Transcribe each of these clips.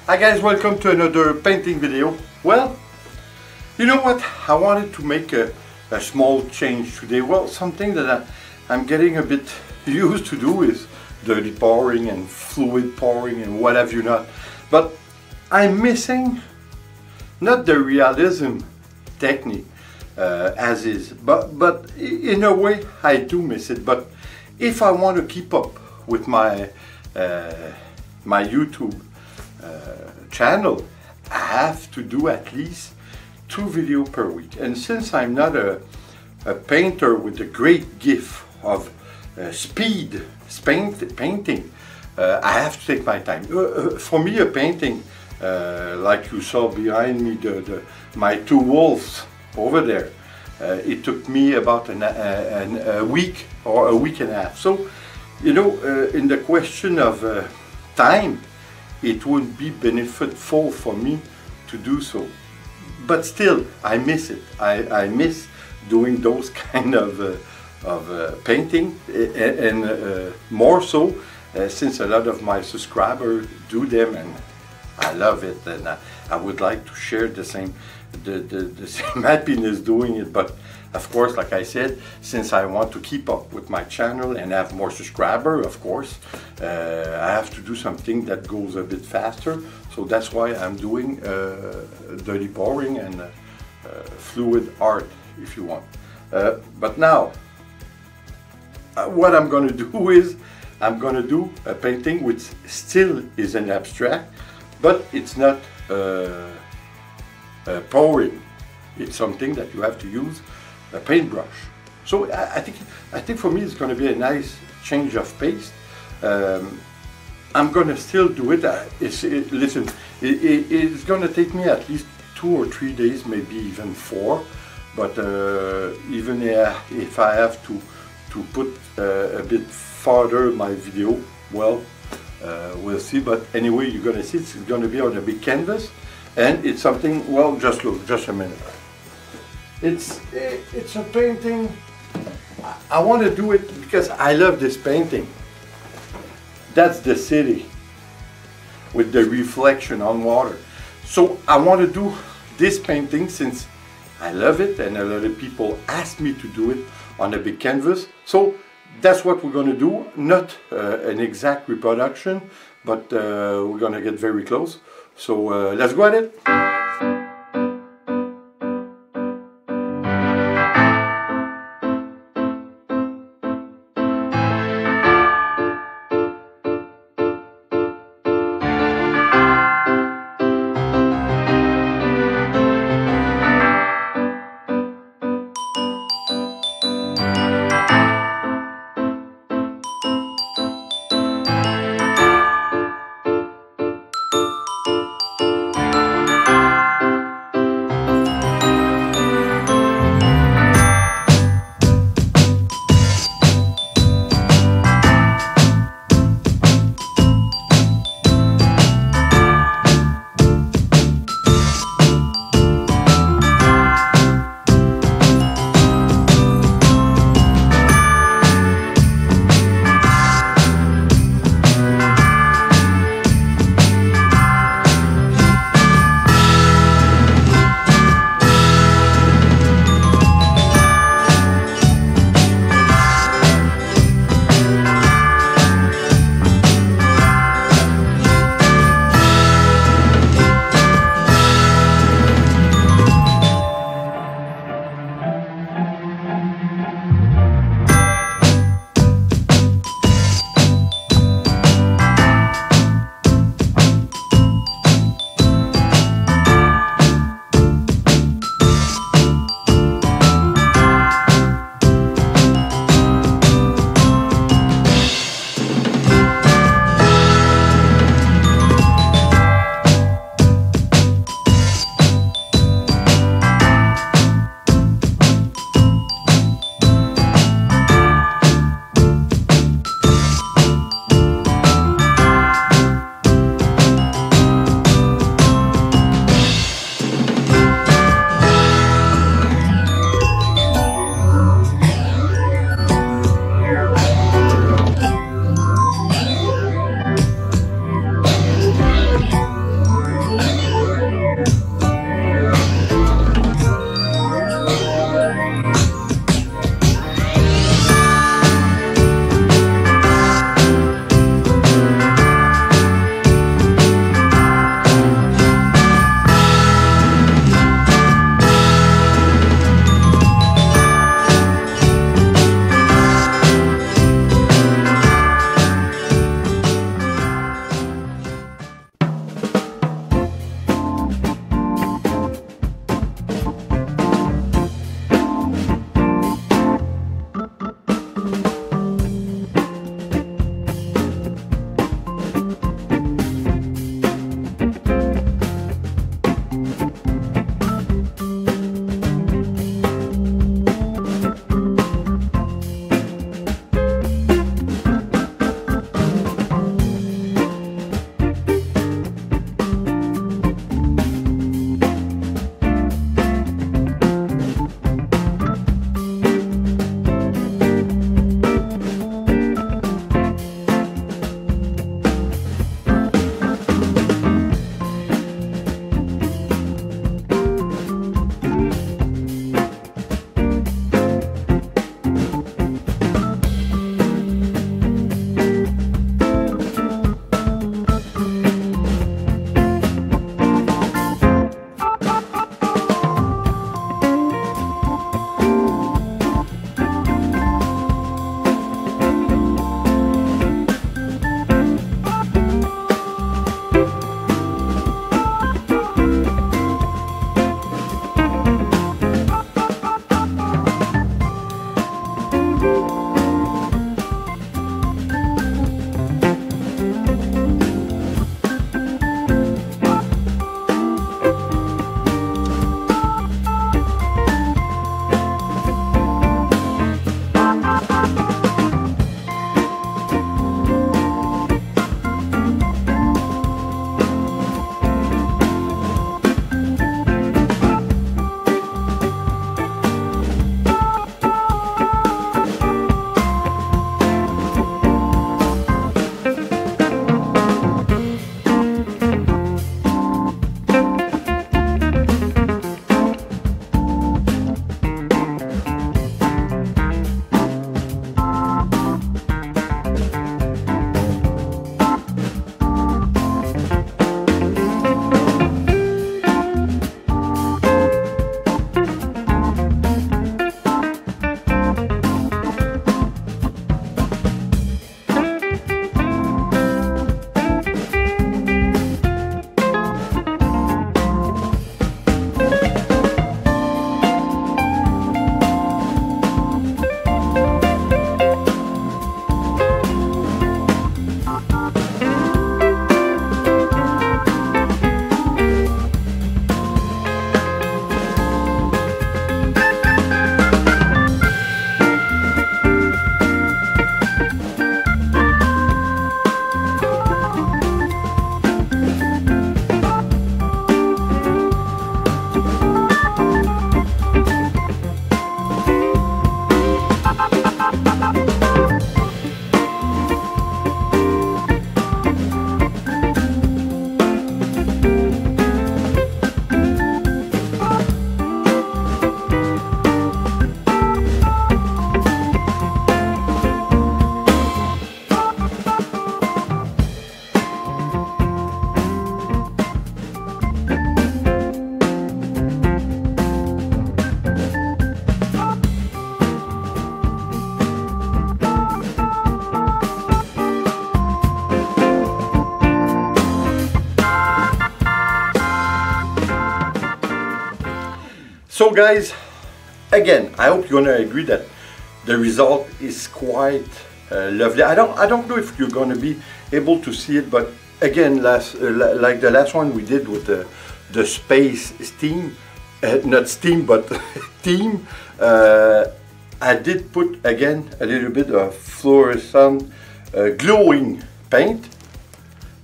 Hi guys, welcome to another painting video. Well, you know what? I wanted to make a small change today. Well, something that I'm getting a bit used to do is dirty pouring and fluid pouring and what have you not. But I'm missing not the realism technique as is, but in a way I do miss it. But if I want to keep up with my my YouTube channel, I have to do at least 2 videos per week. And since I'm not a painter with a great gift of speed painting, I have to take my time. For me, a painting like you saw behind me, my 2 wolves over there, it took me about a week or a week and a half. So, you know, in the question of time, it would be beneficial for me to do so. But still, I miss it. I miss doing those kind of painting, and more so since a lot of my subscribers do them, and I love it, and I would like to share the same happiness doing it. But of course, like I said, since I want to keep up with my channel and have more subscribers, of course, I have to do something that goes a bit faster. So that's why I'm doing dirty pouring and fluid art, if you want. But now, what I'm going to do is, I'm going to do a painting which still is an abstract, but it's not pouring. It's something that you have to use a paintbrush. So I think for me it's going to be a nice change of pace. I'm going to still do it. Listen, it's going to take me at least 2 or 3 days, maybe even 4. But even if I have to put a bit farther my video, well, we'll see. But anyway, you're going to see it's going to be on a big canvas, and it's something. Well, just look, just a minute. It's a painting. I want to do it because I love this painting. That's the city with the reflection on water. So I want to do this painting since I love it, and a lot of people ask me to do it on a big canvas. So that's what we're going to do. Not an exact reproduction, but we're going to get very close. So let's go at it. So guys, again, I hope you're gonna agree that the result is quite lovely. I don't know if you're gonna be able to see it, but again, like the last one we did with the space steam, not steam but theme, I did put again a little bit of fluorescent glowing paint.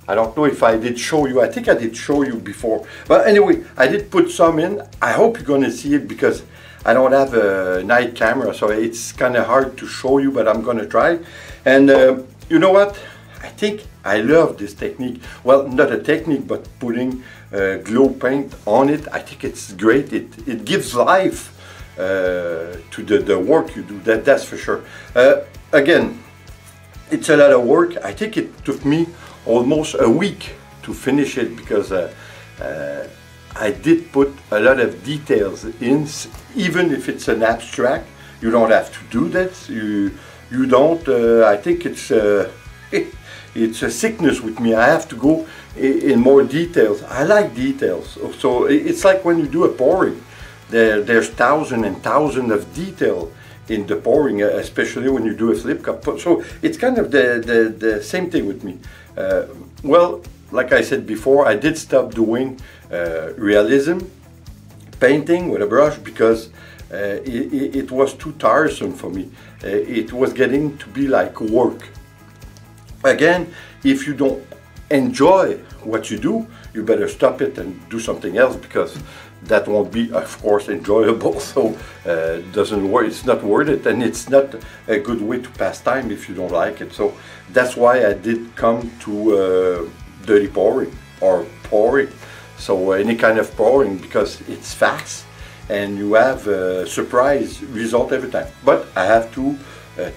I don't know if I did show you. I think I did show you before. But anyway, I did put some in. I hope you're going to see it because I don't have a night camera, so it's kind of hard to show you, but I'm going to try. And you know what? I think I love this technique. Well, not a technique, but putting glow paint on it. I think it's great. It gives life to the work you do. That's for sure. Again, it's a lot of work. I think it took me almost a week to finish it because I did put a lot of details in. Even if it's an abstract, you don't have to do that. You don't. I think it's it's a sickness with me. I have to go in more details. I like details. So it's like when you do a pouring. There's thousands and thousands of detail in the pouring, especially when you do a flip cup. So it's kind of the same thing with me. Well, like I said before, I did stop doing realism painting with a brush because it was too tiresome for me. It was getting to be like work. Again, if you don't enjoy what you do, you better stop it and do something else because that won't be, of course, enjoyable. So doesn't work. It's not worth it, and it's not a good way to pass time if you don't like it. So that's why I did come to dirty pouring or pouring. So any kind of pouring because it's fast and you have a surprise result every time. But I have to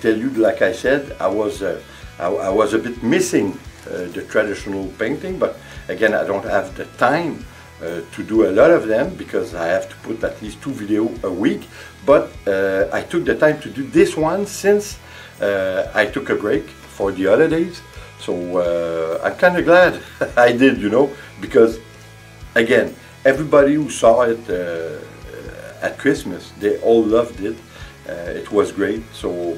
tell you, like I said, I was a bit missing the traditional painting, but again, I don't have the time to do a lot of them because I have to put at least 2 videos a week. But I took the time to do this one since I took a break for the holidays. So I'm kind of glad I did, you know, because again, everybody who saw it at Christmas, they all loved it. It was great. So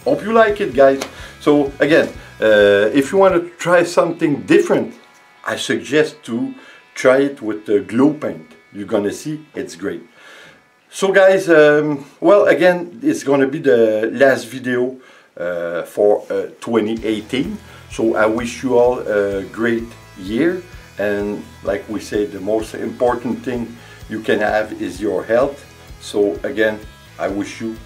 hope you like it, guys. So again, if you want to try something different, I suggest to try it with the glow paint. You're gonna see it's great. So guys, well, again, it's gonna be the last video for 2018. So I wish you all a great year, and like we say, the most important thing you can have is your health. So again, I wish you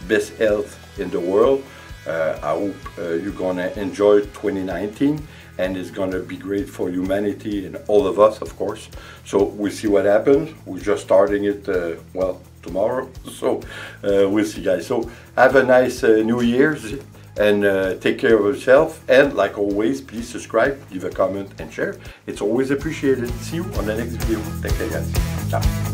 best health in the world. I hope you're gonna enjoy 2019, and it's gonna be great for humanity and all of us, of course. So we'll see what happens. We're just starting it, well, tomorrow. So we'll see, guys. So have a nice New Year's, and take care of yourself. And like always, please subscribe, leave a comment, and share. It's always appreciated. See you on the next video. Take care, guys. Ciao.